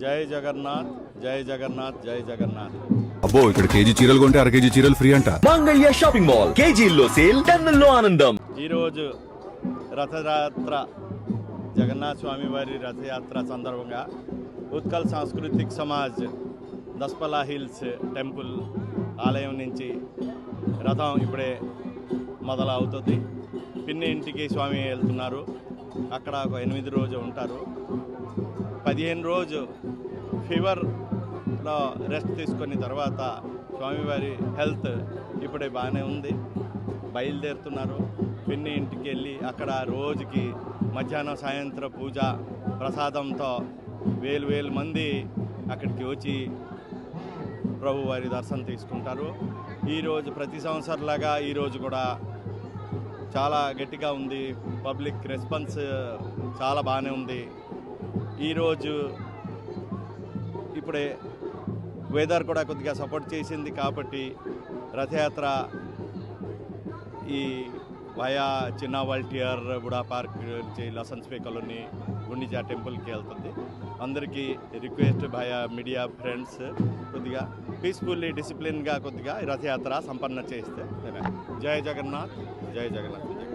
జై జగన్నాథ్, జై జగన్నాథ్, జై జగన్నాథ్. అబ్బో, ఇక్కడ కేజీ చీరలు కొంటే అర కేజీ చీరలు ఫ్రీ అంట. మంగళ్య షాపింగ్ మాల్, కేజీల్లో సేల్, టన్నుల్లో ఆనందం. ఈరోజు రథయాత్ర, జగన్నాథ్ స్వామి వారి రథయాత్ర సందర్భంగా ఉత్కల్ సాంస్కృతిక్ సమాజ్ దస్పలా హిల్స్ టెంపుల్ ఆలయం నుంచి రథం ఇప్పుడే మొదలవుతుంది. పిన్ని ఇంటికి స్వామి వెళ్తున్నారు. అక్కడ ఒక 8 రోజు ఉంటారు. 15 రోజు ఫీవర్లో రెస్ట్ తీసుకున్న తర్వాత స్వామివారి హెల్త్ ఇప్పుడే బాగానే ఉంది. బయలుదేరుతున్నారు. పిన్ని ఇంటికి వెళ్ళి అక్కడ రోజుకి మధ్యాహ్నం సాయంత్రం పూజ ప్రసాదంతో వేలు మంది అక్కడికి వచ్చి ప్రభువారి దర్శనం తీసుకుంటారు. ఈరోజు ప్రతి సంవత్సరంలాగా ఈరోజు కూడా చాలా గట్టిగా ఉంది. పబ్లిక్ రెస్పాన్స్ చాలా బాగానే ఉంది. ఈరోజు ఇప్పుడే వెదర్ కూడా కొద్దిగా సపోర్ట్ చేసింది కాబట్టి రథయాత్ర ఈ వయా చిన్న వాల్టియర్ బుడా పార్క్ నుంచి లసన్స్ పే కాలనీ గుండిజా టెంపుల్కి వెళ్తుంది. అందరికీ రిక్వెస్ట్ భయా మీడియా ఫ్రెండ్స్ కొద్దిగా పీస్ఫుల్లీ డిసిప్లిన్గా కొద్దిగా రథయాత్ర సంపన్న చేస్తే. జై జగన్నాథ్, జై జగన్నాథ్.